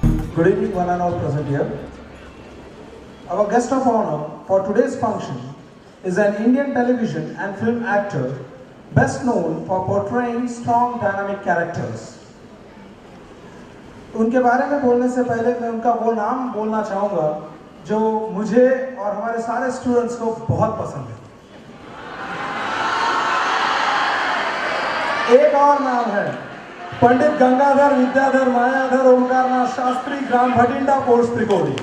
Good evening, one and all present here. Our guest of honor for today's function is an Indian television and film actor best known for portraying strong dynamic characters. उनके बारे में बोलने से पहले मैं उनका वो नाम बोलना चाहूँगा जो मुझे और हमारे सारे स्टूडेंट्स को बहुत पसंद है। एक और नाम है पंडित गंगाधर विद्याधर मायाधर ओंकारनाथ शास्त्री ग्राम भटिंडा पोस्ट त्रिकोणी।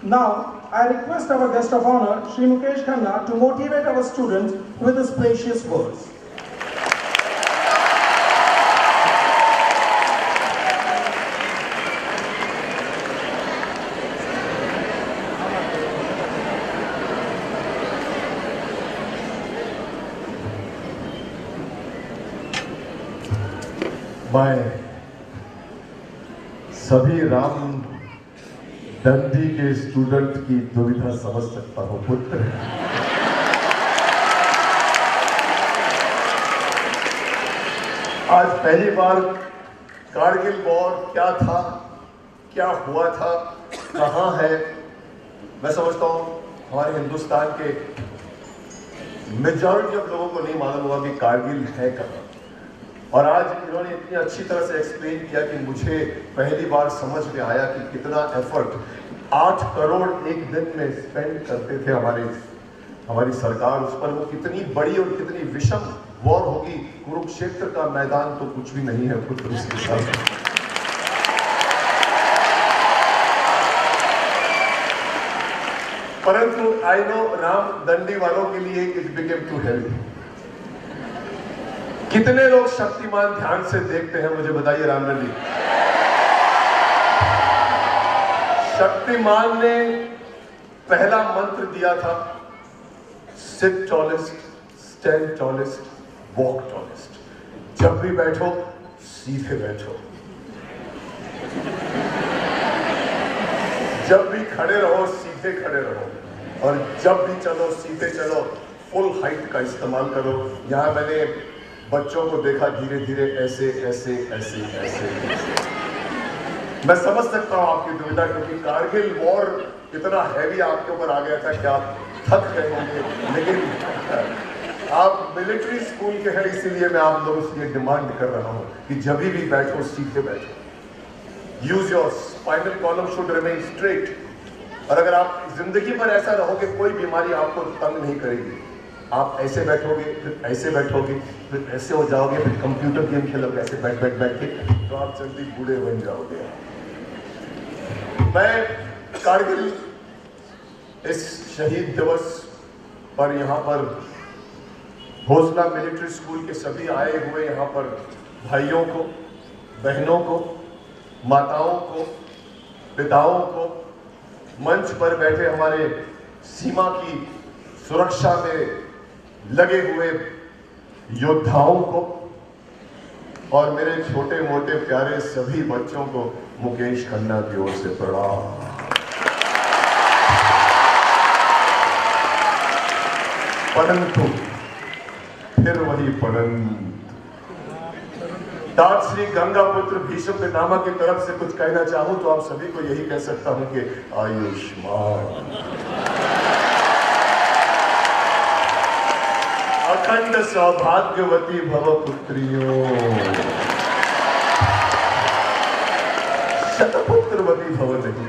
Now, I request our guest of honor, Shri Mukesh Khanna, to motivate our students with his precious words. मैं सभी राम दंडी के स्टूडेंट की दुविधा समझ सकता हूं। पुत्र आज पहली बार कारगिल वॉर क्या था, क्या हुआ था, कहां है, मैं समझता हूं हमारे हिंदुस्तान के मेजॉरिटी ऑफ लोगों को नहीं मालूम होगा कि कारगिल है कहां। और आज इन्होंने इतनी अच्छी तरह से एक्सप्लेन किया कि मुझे पहली बार समझ में आया कि कितना एफर्ट 8 करोड़ एक दिन में स्पेंड करते थे हमारी सरकार उस पर। वो कितनी बड़ी और कितनी विषम वॉर होगी। कुरुक्षेत्र का मैदान तो कुछ भी नहीं है पुत्र उसके साथ। परंतु आई नो राम दंडी वालों के लिए इट बिकेम टू हेल्प। कितने लोग शक्तिमान ध्यान से देखते हैं मुझे बताइए रामलाल जी। शक्तिमान ने पहला मंत्र दिया था, sit tallest, stand tallest, walk tallest. जब भी बैठो सीधे बैठो, जब भी खड़े रहो सीधे खड़े रहो, और जब भी चलो सीधे चलो, फुल हाइट का इस्तेमाल करो। यहां मैंने बच्चों को देखा धीरे धीरे ऐसे ऐसे ऐसे ऐसे। मैं समझ सकता हूं आपकी दुविधा, क्योंकि कारगिल वॉर इतना हैवी आपके ऊपर आ गया था कि आप थक गए होंगे। लेकिन आप मिलिट्री स्कूल के हैं, इसीलिए मैं आप लोगों से ये डिमांड कर रहा हूं कि जब भी बैठो सीधे बैठो। Use your spinal column should remain straight. और अगर आप जिंदगी भर ऐसा रहोगे, कोई बीमारी आपको तंग नहीं करेगी। आप ऐसे बैठोगे, फिर ऐसे बैठोगे, फिर ऐसे हो जाओगे, फिर कंप्यूटर गेम खेलोगे ऐसे बैठ बैठ बैठ के, तो आप जल्दी बूढ़े बन जाओगे। मैं कारगिल इस शहीद दिवस पर यहाँ पर भोसला मिलिट्री स्कूल के सभी आए हुए यहाँ पर भाइयों को, बहनों को, माताओं को, पिताओं को, मंच पर बैठे हमारे सीमा की सुरक्षा में लगे हुए योद्धाओं को, और मेरे छोटे मोटे प्यारे सभी बच्चों को मुकेश खन्ना की ओर से प्रणाम। परंतु फिर वही परंतु तात श्री गंगापुत्र भीष्म पितामह की तरफ से कुछ कहना चाहूं तो आप सभी को यही कह सकता हूं कि आयुष्मान अखंड सौभाग्यवती भव पुत्रियों, शतपुत्रवती भव नहीं।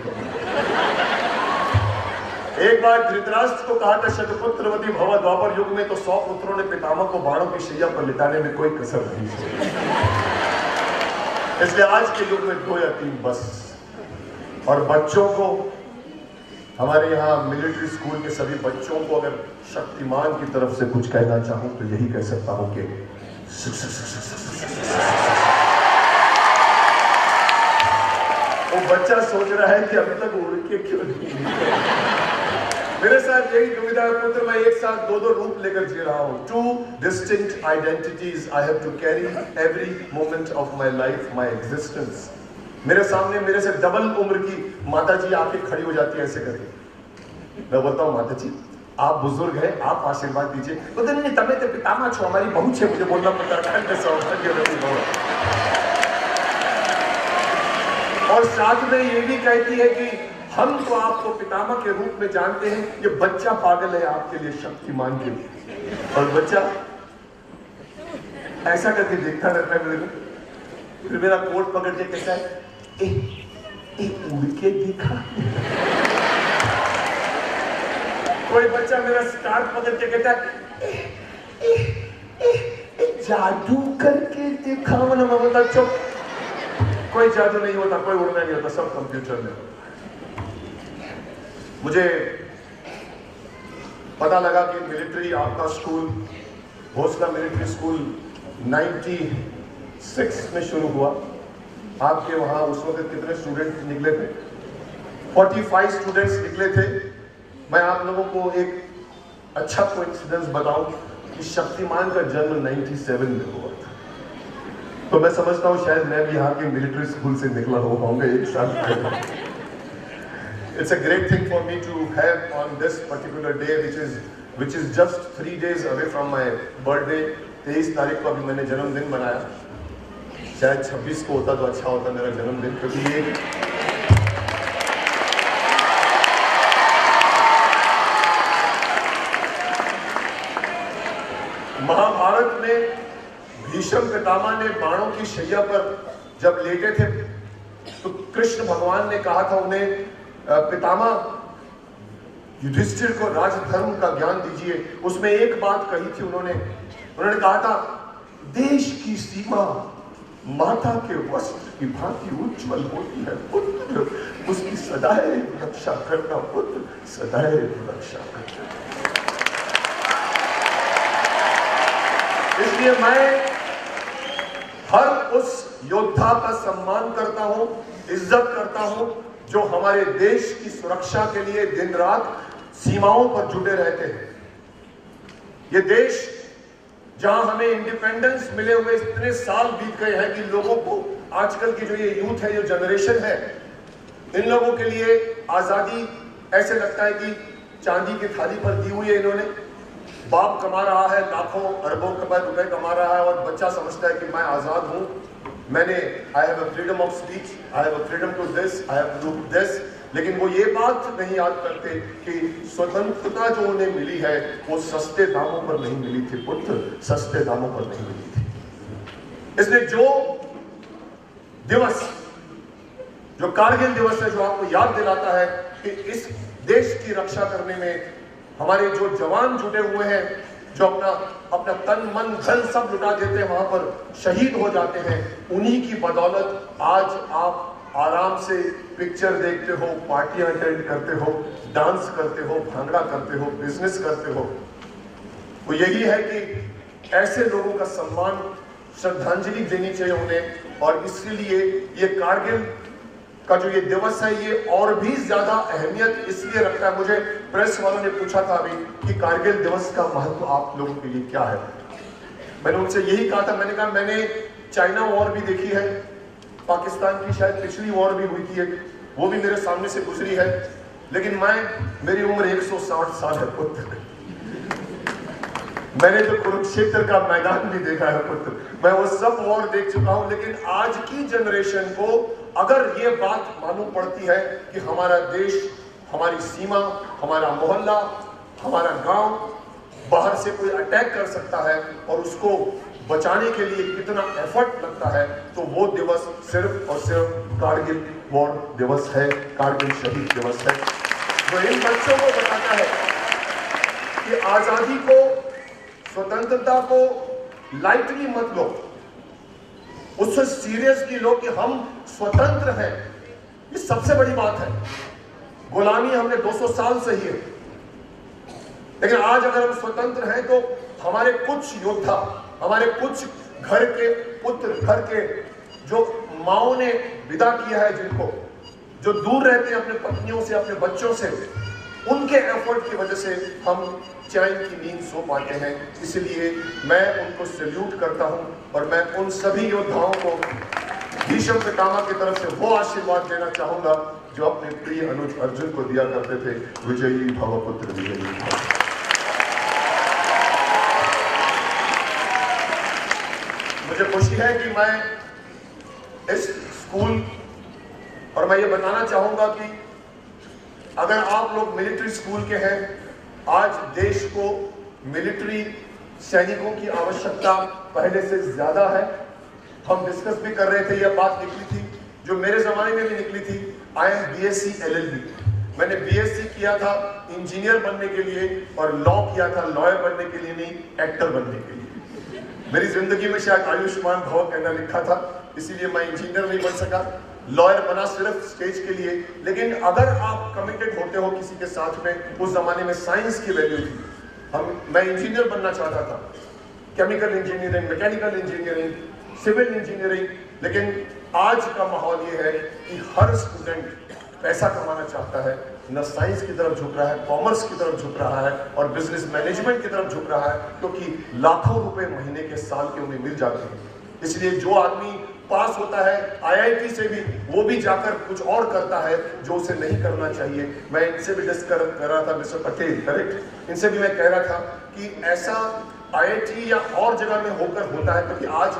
एक बार धृतराष्ट्र को कहा था शतपुत्रवती भव। द्वापर युग में तो 100 पुत्रों ने पितामह को बाणों की शैया पर लिटाने में कोई कसर नहीं छोड़ी। इसलिए आज के युग में 2 या 3 बस। और बच्चों को, हमारे यहाँ मिलिट्री स्कूल के सभी बच्चों को अगर शक्तिमान की तरफ से कुछ कहना चाहूं तो यही कह सकता हूं कि वो बच्चा सोच रहा है कि अभी तक उड़ के क्यों नहीं। मेरे साथ यही दुविधा है पुत्र, मैं एक साथ 2-2 रूप लेकर जी रहा हूं। 2 distinct identities I have to carry every moment of my life, my existence। मेरे सामने मेरे से डबल उम्र की माता जी आके खड़ी हो जाती है ऐसे करके। मैं बोलता हूँ माता जी आप बुजुर्ग हैं, आप आशीर्वाद दीजिए। बोलते नहीं तमे तो पितामह छो, हमारी बहू छे, मुझे बोलना पड़ता है सौभाग्य नहीं हो। और साथ में ये भी कहती है कि हम तो आपको पितामह के रूप में जानते हैं, ये बच्चा पागल है आपके लिए, शक्तिमान के लिए। और बच्चा ऐसा करके देखता रहता है मेरे को, फिर मेरा कोट पकड़ के कहता है उड़ के दिखा। कोई बच्चा मेरा स्कार्फ पकड़ के कहता है जादू करके दिखा। मैं बोलता चुप, कोई जादू नहीं होता, कोई उड़ना नहीं होता, सब कंप्यूटर में। मुझे पता लगा कि मिलिट्री आपका स्कूल, भोसला मिलिट्री स्कूल 96 में शुरू हुआ। आपके वहां उस वक्त कितने स्टूडेंट निकले थे? 45 स्टूडेंट्स निकले थे। मैं आप लोगों को एक अच्छा कोइंसिडेंस बताऊं कि शक्तिमान का जन्म 97 में हुआ था। तो मैं समझता हूं शायद मैं भी यहाँ के मिलिट्री स्कूल से निकला होऊंगा एक साल पहले। It's a great thing for me to have on this particular day, which is just 3 days away from my birthday. 23 तारीख को अभी मैंने जन्मदिन मनाया। शायद 26 को होता तो अच्छा होता मेरा जन्मदिन, क्योंकि ये महाभारत में भीष्म पितामह ने बाणों की शैया पर जब लेटे थे तो कृष्ण भगवान ने कहा था उन्हें, पितामह युधिष्ठिर को राजधर्म का ज्ञान दीजिए। उसमें एक बात कही थी उन्होंने कहा था, देश की सीमा माता के वस्त्र की भांति उज्जवल होती है, पुत्र उसकी सदैव रक्षा करना, पुत्र सदैव रक्षा करना। इसलिए मैं हर उस योद्धा का सम्मान करता हूं, इज्जत करता हूं जो हमारे देश की सुरक्षा के लिए दिन रात सीमाओं पर जुटे रहते हैं। ये देश जहां हमें इंडिपेंडेंस मिले हुए इतने साल बीत गए हैं कि लोगों को, आजकल की जो ये यूथ है, जो जनरेशन है, इन लोगों के लिए आजादी ऐसे लगता है कि चांदी की थाली पर दी हुई है इन्होंने। बाप कमा रहा है, लाखों अरबों रुपए कमा रहा है और बच्चा समझता है कि मैं आजाद हूं, मैंने I have a freedom of speech, I have a freedom to this, I have to do this. लेकिन वो ये बात नहीं याद करते कि स्वतंत्रता जो उन्हें मिली है वो सस्ते दामों पर नहीं मिली थी, पुत्र सस्ते दामों पर नहीं मिली थी। इसलिए जो दिवस, जो कारगिल दिवस है, जो आपको याद दिलाता है कि इस देश की रक्षा करने में हमारे जो जवान जुटे हुए हैं, जो अपना तन मन धन सब लुटा देते हैं, वहां पर शहीद हो जाते हैं, उन्हीं की बदौलत आज आप आराम से पिक्चर देखते हो, पार्टियां अटेंड करते हो, डांस करते हो, भांगड़ा करते हो, बिजनेस करते हो। वो यही है कि ऐसे लोगों का सम्मान, श्रद्धांजलि देनी चाहिए उन्हें। और इसलिए ये कारगिल का जो ये दिवस है ये और भी ज्यादा अहमियत इसलिए रखता है। मुझे प्रेस वालों ने पूछा था अभी कि कारगिल दिवस का महत्व आप लोगों के लिए क्या है। मैंने उनसे यही कहा था, मैंने कहा मैंने चाइना वॉर भी देखी है, पाकिस्तान की शायद पिछली वॉर भी हुई थी, वो भी मेरे सामने से गुजरी है, लेकिन मेरी उम्र 160 साल है पुत्र। मैंने जो कुरुक्षेत्र का मैदान भी देखा है पुत्र, मैं वो सब वॉर देख चुका हूं। लेकिन आज की जनरेशन को अगर ये बात मालूम पड़ती है कि हमारा देश, हमारी सीमा, हमारा मोहल्ला, हमारा गांव बाहर से कोई अटैक कर सकता है और उसको बचाने के लिए कितना एफर्ट लगता है, तो वो दिवस सिर्फ और सिर्फ कारगिल वॉर दिवस है, कारगिल शहीद दिवस है, जो इन बच्चों को बताता है कि आजादी को, स्वतंत्रता को लाइटली मत लो, उससे सीरियसली लो कि हम स्वतंत्र हैं। ये सबसे बड़ी बात है। गुलामी हमने 200 साल से ही है, लेकिन आज अगर हम स्वतंत्र हैं तो हमारे कुछ योद्धा, हमारे कुछ घर के पुत्र, घर के जो माओ ने विदा किया है, जिनको जो दूर रहते हैं अपने पत्नियों से, अपने बच्चों से, उनके एफर्ट की वजह से हम चैन की नींद सो पाते हैं। इसलिए मैं उनको सैल्यूट करता हूं और मैं उन सभी योद्धाओं को भीष्म पितामह की तरफ से वो आशीर्वाद देना चाहूंगा जो अपने प्रिय अनुज अर्जुन को दिया करते थे, विजयी भव पुत्र विजयी भव। मुझे खुशी है कि मैं इस स्कूल, और मैं ये बताना चाहूंगा कि अगर आप लोग मिलिट्री स्कूल के हैं, आज देश को मिलिट्री सैनिकों की आवश्यकता पहले से ज्यादा है। हम डिस्कस भी कर रहे थे, यह बात निकली थी जो मेरे जमाने में भी निकली थी। आई एम BSc LLB, मैंने BSc किया था इंजीनियर बनने के लिए और लॉ किया था लॉयर बनने के लिए नहीं, एक्टर बनने के लिए। मेरी जिंदगी में शायद आयुष्मान भव कहना लिखा था, इसीलिए मैं इंजीनियर नहीं बन सका, लॉयर बना सिर्फ स्टेज के लिए। लेकिन अगर आप कमिटेड होते हो किसी के साथ में, उस जमाने में साइंस की वैल्यू थी। मैं इंजीनियर बनना चाहता था, chemical engineering, mechanical engineering, civil engineering. लेकिन आज का माहौल ये है कि हर स्टूडेंट पैसा कमाना चाहता है, न साइंस की तरफ झुक रहा है, कॉमर्स की तरफ झुक रहा है और बिजनेस मैनेजमेंट की तरफ झुक रहा है, क्योंकि लाखों रुपए महीने के साल के उन्हें मिल जाते हैं। इसलिए जो आदमी पास होता है IIT से भी, वो भी जाकर कुछ और करता है जो उसे नहीं करना चाहिए। मैं इनसे भी डिस्कस कर रहा था, मिस्टर पटेल, करेक्ट, इनसे भी मैं कह रहा था कि ऐसा IIT या और जगह में होकर होता है, क्योंकि आज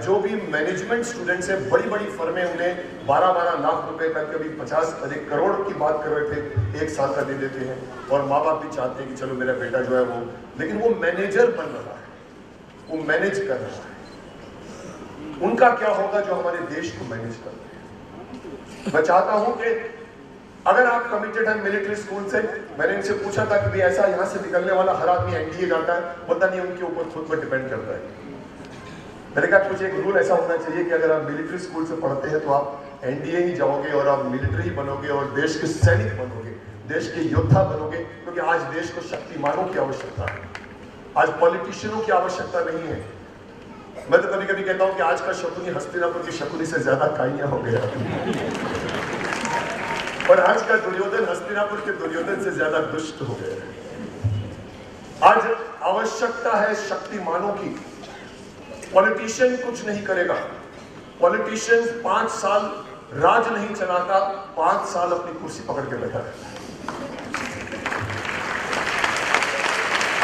जो भी मैनेजमेंट स्टूडेंट्स हैं, बड़ी बड़ी फर्में उन्हें 12-12 लाख रुपए का, कभी 50 करोड़ की बात कर रहे थे, 1 साल का दे देते हैं। और माँ बाप भी चाहते हैं कि चलो मेरा बेटा जो है वो, लेकिन वो मैनेजर बन रहा है, वो मैनेज कर रहा है। उनका क्या होगा जो हमारे देश को मैनेज कर रहे हैं? मैं चाहता हूं कि अगर आप कमिटेड हैं मिलिट्री स्कूल से, मैंने इनसे पूछा था कि भाई ऐसा यहां से निकलने वाला हर आदमी NDA जाता है, पता नहीं उनके ऊपर खुद पर डिपेंड करता है। मैंने कहा कुछ एक रूल ऐसा होना चाहिए कि अगर आप मिलिट्री स्कूल से पढ़ते हैं तो आप NDA ही जाओगे और आप मिलिट्री ही बनोगे और देश के सैनिक बनोगे, देश के योद्धा बनोगे, क्योंकि आज देश को शक्तिमानों की आवश्यकता है, आज पॉलिटिशियनों की आवश्यकता नहीं है। मैं तो कभी कभी कहता हूं कि आज का शकुनी हस्तिनापुर की शकुनी से ज्यादा काइयां हो गया, और आज का दुर्योधन हस्तिनापुर के दुर्योधन से ज्यादा दुष्ट हो गया। आज आवश्यकता है शक्तिमानों की। पॉलिटिशियन कुछ नहीं करेगा, पॉलिटिशियन 5 साल राज नहीं चलाता, 5 साल अपनी कुर्सी पकड़ के बैठा रहता है।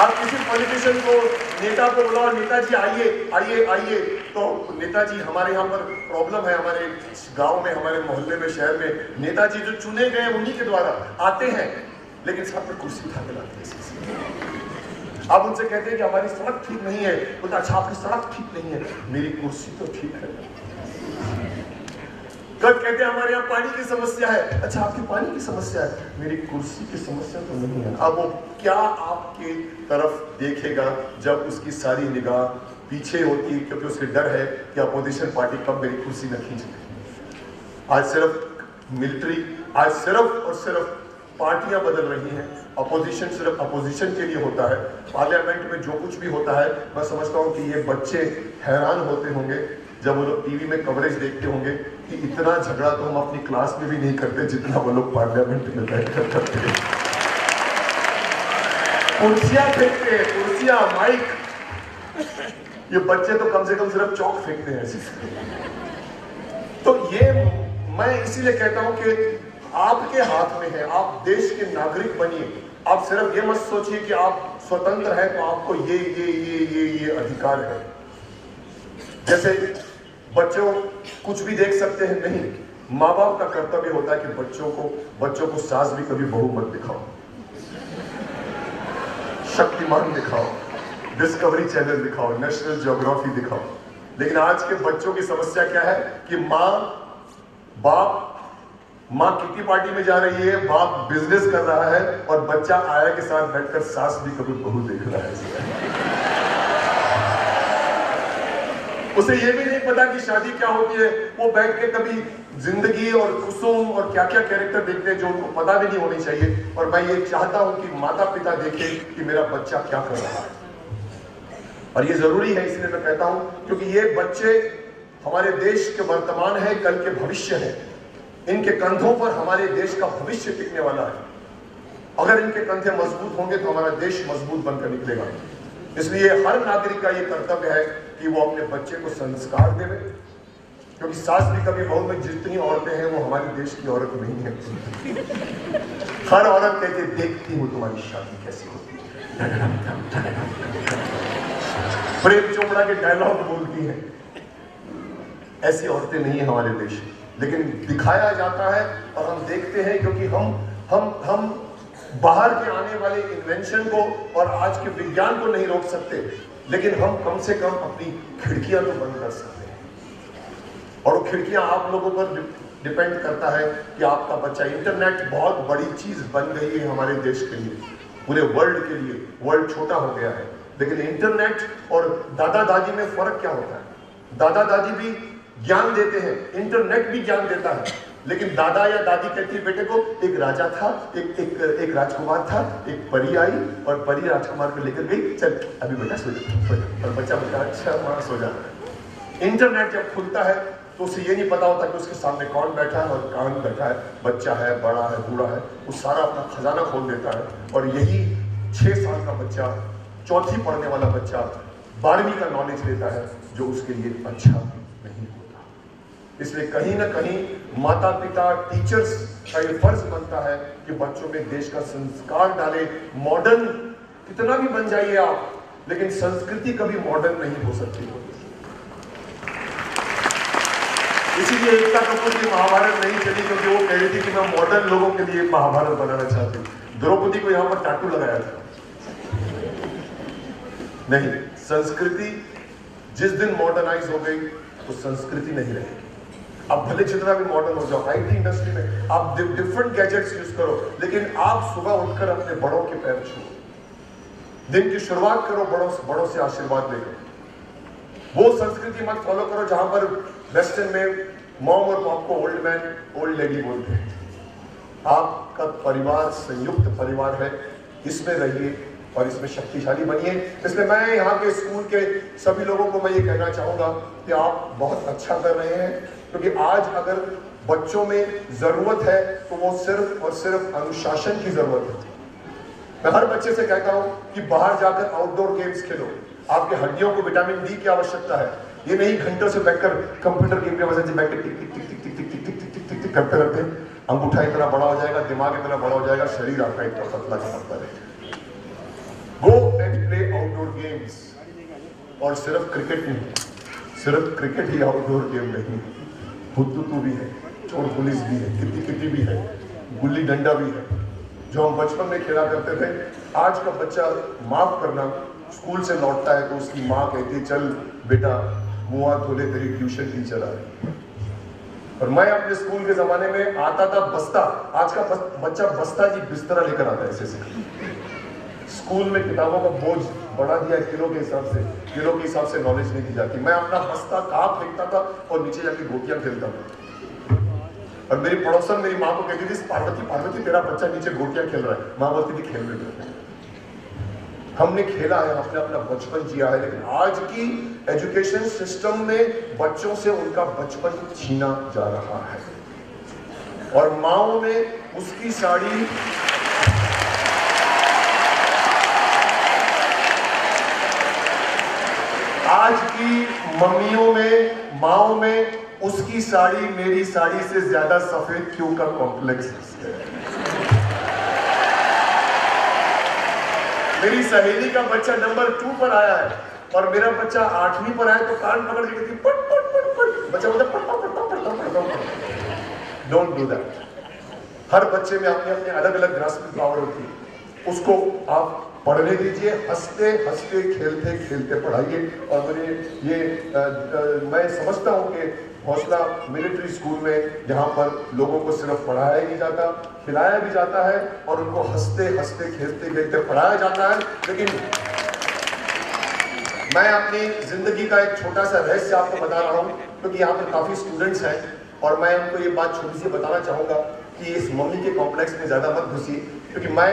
आप किसी पॉलिटिशियन को, नेता को बुलाओ, नेताजी आइए आइए आइए, तो नेताजी, हमारे यहाँ पर प्रॉब्लम है, हमारे गांव में, हमारे मोहल्ले में, शहर में, नेताजी जो चुने गए उन्हीं के द्वारा आते हैं, लेकिन साथ में कुर्सी उठा के लाते हैं। आप उनसे कहते हैं कि हमारी सड़क ठीक नहीं है, बोलते अच्छा आपकी सड़क ठीक नहीं है, मेरी कुर्सी तो ठीक है। कब कहते हैं हमारे यहाँ पानी की समस्या है, अच्छा आपकी पानी की समस्या है, मेरी कुर्सी की समस्या तो नहीं है। अब वो क्या आपके तरफ देखेगा जब उसकी सारी निगाह पीछे होती है, क्योंकि उसके डर है कि अपोजिशन पार्टी कब मेरी कुर्सी न खींच ले। आज सिर्फ मिलिट्री, आज सिर्फ और सिर्फ पार्टियां बदल रही हैं, अपोजिशन सिर्फ अपोजिशन के लिए होता है। पार्लियामेंट में जो कुछ भी होता है, मैं समझता हूं कि ये बच्चे हैरान होते होंगे जब वो लोग टीवी में कवरेज देखते होंगे कि इतना झगड़ा तो हम अपनी क्लास में भी नहीं करते जितना वो लोग पार्लियामेंट में बैठकर करते हैं। कुर्सियां फेंकते हैं, कुर्सियां, माइक, ये बच्चे तो कम से कम सिर्फ चौक फेंकते हैं ऐसे। तो ये मैं इसीलिए कहता हूं कि आपके हाथ में है, आप देश के नागरिक बनिए। आप सिर्फ ये मत सोचिए कि आप स्वतंत्र हैं तो आपको ये अधिकार है। जैसे बच्चों कुछ भी देख सकते हैं, नहीं, माँ बाप का कर्तव्य होता है कि बच्चों को सास भी कभी बहू मत दिखाओ, शक्तिमान दिखाओ, डिस्कवरी चैनल दिखाओ, नेशनल ज्योग्राफी दिखाओ। लेकिन आज के बच्चों की समस्या क्या है कि माँ किटी पार्टी में जा रही है, बाप बिजनेस कर रहा है और बच्चा आया के साथ बैठकर सास भी कभी बहू देख रहा है। उसे ये भी नहीं पता कि शादी क्या होती है। वो बैठ के कभी जिंदगी और कुसुम और क्या क्या कैरेक्टर देखते हैं जो उनको पता भी नहीं होनी चाहिए। और मैं ये चाहता हूं कि माता पिता देखें कि मेरा बच्चा क्या कर रहा है, और ये जरूरी है। इसलिए मैं कहता हूं क्योंकि ये बच्चे हमारे देश के वर्तमान है, कल के भविष्य है। इनके कंधों पर हमारे देश का भविष्य टिकने वाला है। अगर इनके कंधे मजबूत होंगे तो हमारा देश मजबूत बनकर निकलेगा। इसलिए हर नागरिक का ये कर्तव्य है कि वो अपने बच्चे को संस्कार देवे, क्योंकि सास भी कभी बहू में जितनी औरतें हैं वो हमारे देश की औरत नहीं है। हर औरत कहती देखती हूँ तुम्हारी शादी कैसी होती है। प्रेम चोपड़ा के डायलॉग बोलती हैं। ऐसी औरतें नहीं है हमारे देश में, लेकिन दिखाया जाता है और हम देखते हैं, क्योंकि हम बाहर के आने वाले इन्वेंशन को और आज के विज्ञान को नहीं रोक सकते, लेकिन हम कम से कम अपनी खिड़कियां तो बंद कर सकते हैं। और वो खिड़कियां आप लोगों पर डिपेंड करता है कि आपका बच्चा, इंटरनेट बहुत बड़ी चीज बन गई है हमारे देश के लिए, पूरे वर्ल्ड के लिए। वर्ल्ड छोटा हो गया है, लेकिन इंटरनेट और दादा दादी में फर्क क्या होता है? दादा दादी भी ज्ञान देते हैं, इंटरनेट भी ज्ञान देता है, लेकिन दादा या दादी कहती है बेटे को एक राजा था, एक राजकुमार था, एक परी आई और परी राजकुमार को लेकर गई, चल अभी बेटा सो जा। और बच्चा बोलता है अच्छा मां सो जा। इंटरनेट जब खुलता है तो उसे ये नहीं पता होता कि उसके सामने कौन बैठा है और कौन बैठा है, बच्चा है, बड़ा है, बूढ़ा है, वो सारा अपना खजाना खोल देता है। और यही 6 साल का बच्चा, चौथी पढ़ने वाला बच्चा 12वीं का नॉलेज लेता है, जो उसके लिए अच्छा नहीं होता। इसलिए कहीं ना कहीं माता पिता, टीचर्स का ये फर्ज बनता है कि बच्चों में देश का संस्कार डाले। मॉडर्न कितना भी बन जाइए आप, लेकिन संस्कृति कभी मॉडर्न नहीं हो सकती। इसीलिए एकता कपूर की महाभारत नहीं चली, क्योंकि वो कह रही थी कि मैं मॉडर्न लोगों के लिए महाभारत बनाना चाहती हूँ। द्रौपदी को यहां पर टाटू लगाया था। नहीं, संस्कृति जिस दिन मॉडर्नाइज हो गई तो संस्कृति नहीं रहेगी। अब भले जितना भी मॉडर्न हो जाओ, आईटी इंडस्ट्री में आप डिफरेंट गैजेट्स यूज करो, लेकिन आप सुबह उठकर अपने बड़ों के पैर छुओ, दिन की शुरुआत करो बड़ों से आशीर्वाद लेकर। वो संस्कृति मत फॉलो करो जहां पर वेस्टर्न में मॉम और पॉप को ओल्ड मैन, ओल्ड लेडी बोलते हैं। आपका परिवार संयुक्त परिवार है, इसमें रहिए और इसमें शक्तिशाली बनिए। इसलिए मैं यहाँ के स्कूल के सभी लोगों को मैं ये कहना चाहूंगा कि आप बहुत अच्छा कर रहे हैं, क्योंकि आज अगर बच्चों में जरूरत है तो वो सिर्फ और सिर्फ अनुशासन की जरूरत है। मैं हर बच्चे से कहता हूं कि बाहर जाकर आउटडोर गेम्स खेलो। आपके हड्डियों को विटामिन डी की आवश्यकता है। ये नहीं घंटों से बैठकर कंप्यूटर गेम के वजह से बैठ के टिक टिक टिक टिक टिक टिक टिक टिक टिक टिक टिक करते रहते। अंगूठा इतना बड़ा हो जाएगा, दिमाग इतना बड़ा हो जाएगा, शरीर आपका इतना पतला का पतला रहेगा। Go and play outdoor games. और सिर्फ क्रिकेट नहीं, सिर्फ क्रिकेट ही आउटडोर गेम नहीं, हुतुतु भी है, चोर पुलिस भी है, किती किती भी है, गुल्ली डंडा भी है, जो हम बचपन में खेला करते थे। आज का बच्चा, माफ करना, स्कूल से लौटता है तो उसकी माँ कहती है चल बेटा मुंह हाथ धो ले, तेरी ट्यूशन टीचर आ रही। और मैं अपने स्कूल के जमाने में आता था बस्ता, आज का बच्चा बस्ता जी बिस्तरा लेकर आता है ऐसे से। स्कूल में किताबों का बोझ बढ़ा दिया किलो के हिसाब से नॉलेज नहीं दी जाती। मैं अपना बस्ता कहाँ फेंकता था और नीचे जाके गोटियां खेलता था। और मेरी पड़ोसन मेरी माँ को कहती थी पार्वती तेरा बच्चा नीचे गोटियां खेल रहा है। माँ बोलती थी खेलने दो। हमने खेला है, हमने अपना बचपन जिया है, लेकिन आज की एजुकेशन सिस्टम में बच्चों से उनका बचपन छीना जा रहा है। और माओ में उसकी साड़ी, आज की मम्मियों में, माओ में उसकी साड़ी मेरी साड़ी से ज्यादा सफेद क्यों का कॉम्प्लेक्स है। मेरी सहेली का बच्चा नंबर 2 पर आया है और मेरा बच्चा 8वीं पर आया तो कान पकड़ के कहती पट पट पट पट, बच्चा बोलता पट पट पट पट। Don't do that. हर बच्चे में अपने अपने अलग अलग ग्रास्पिंग पावर होती है, उसको आप पढ़ने दीजिए, हंसते हंसते खेलते खेलते पढ़ाइए। और मुझे ये मैं समझता हूँ कि हौसला मिलिट्री स्कूल में, जहाँ पर लोगों को सिर्फ पढ़ाया ही नहीं जाता, खिलाया भी जाता है और उनको हंसते हंसते खेलते खेलते पढ़ाया जाता है। लेकिन मैं अपनी जिंदगी का एक छोटा सा रहस्य आपको बता रहा हूँ, क्योंकि यहाँ पर काफी स्टूडेंट्स हैं और मैं उनको ये बात छोटी सी बताना चाहूंगा कि इस मम्मी के कॉम्प्लेक्स में ज्यादा मत घुसिए, क्योंकि मैं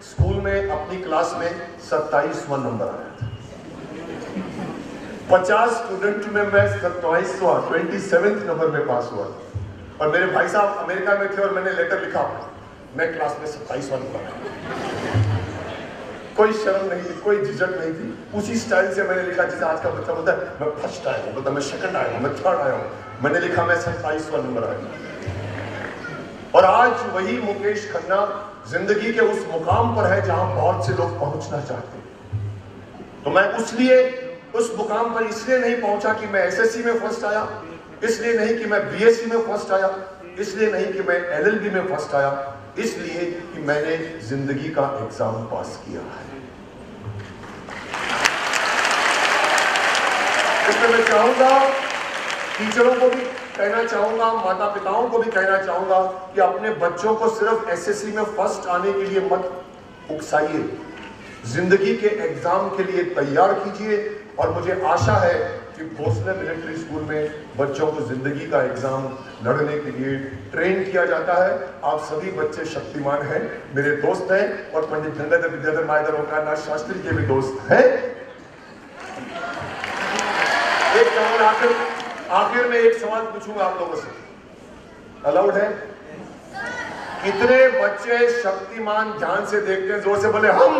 स्कूल में अपनी क्लास में 27वां नंबर आया था। 50 स्टूडेंट में मैं 27वें नंबर में पास हुआ। और मेरे भाई साहब अमेरिका में थे और मैंने लेटर लिखा, मैं क्लास में 27वां नंबर आया। कोई शर्म नहीं थी, कोई झिझक नहीं थी, उसी स्टाइल से मैंने लिखा जैसे आज का बच्चा बोलता है मैं फर्स्ट आया हूँ, बोलता मैं सेकंड आया हूँ, मैं थर्ड आया हूँ। मैंने लिखा मैं 27वां नंबर आया। और आज वही मुकेश खन्ना जिंदगी के उस मुकाम पर है जहां बहुत से लोग पहुंचना चाहते हैं। तो मैं उसलिए उस मुकाम पर इसलिए नहीं पहुंचा कि मैं एसएससी में फर्स्ट आया, इसलिए नहीं कि मैं बीएससी में फर्स्ट आया, इसलिए नहीं कि मैं एलएलबी में फर्स्ट आया, इसलिए कि मैंने जिंदगी का एग्जाम पास किया है। इसलिए मैं चाहूंगा, टीचरों को भी कहना चाहूंगा, माता पिताओं को भी कहना चाहूंगा कि अपने बच्चों को सिर्फ एसएससी में फर्स्ट आने के लिए मत उकसाइए, जिंदगी के एग्जाम के लिए तैयार कीजिए। और मुझे आशा है कि भोसले मिलिट्री स्कूल में बच्चों को जिंदगी का एग्जाम लड़ने के लिए ट्रेन किया जाता है। आप सभी बच्चे शक्तिमान हैं, मेरे दोस्त हैं, और पंडित गंगाधर विद्याधर मायाधर ओंकारनाथ शास्त्री के भी दोस्त हैं। एक सवाल आखिर में एक सवाल पूछूंगा आप लोगों से, अलाउड है? कितने बच्चे शक्तिमान ध्यान से देखते हैं? जोर से बोले हम।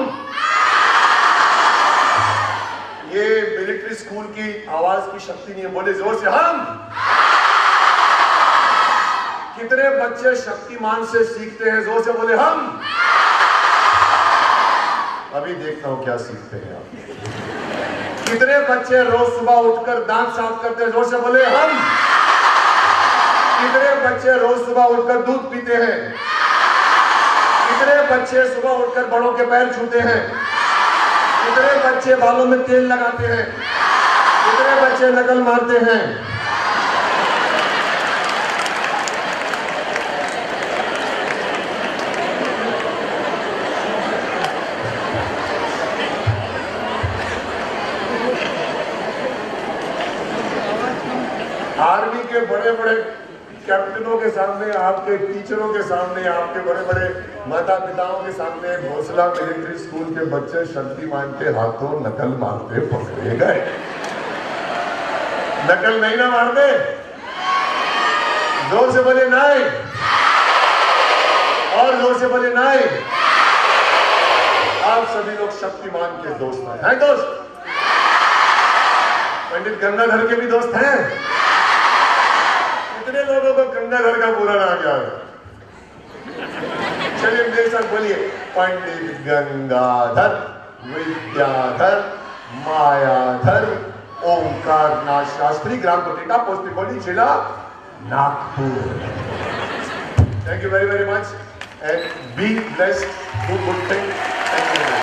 ये मिलिट्री स्कूल की आवाज की शक्ति नहीं है, बोले जोर से हम। कितने बच्चे शक्तिमान से सीखते हैं? जोर से बोले हम। अभी देखता हूं क्या सीखते हैं आप। कितने बच्चे रोज सुबह उठकर दांत साफ करते हैं? जोर से बोले हम। कितने बच्चे रोज सुबह उठकर दूध पीते हैं? कितने बच्चे सुबह उठकर बड़ों के पैर छूते हैं? कितने बच्चे बालों में तेल लगाते हैं? कितने बच्चे नकल मारते हैं? आर्मी के बड़े बड़े कैप्टनों के सामने, आपके टीचरों के सामने, आपके बड़े बड़े माता पिताओं के सामने भोसला मिलिट्री स्कूल के बच्चे शक्तिमान के हाथों नकल मारते पकड़े गए। नकल नहीं ना मारते? जोर से बोले नहीं, और जोर से बोले नहीं। आप सभी लोग शक्तिमान के दोस्त हैं दोस्त? पंडित गंगाधर के भी दोस्त हैं? कितने लोगों को गंगाधर का पूरा नाम याद है? चलिए मेरे साथ बोलिए, पंडित गंगाधर विद्याधर मायाधर ओंकारनाथ शास्त्री, ग्राम कोटेटा, पोस्ट पिपौली, जिला Nagpur. Thank you very very much and be blessed, do good thing. Thank you.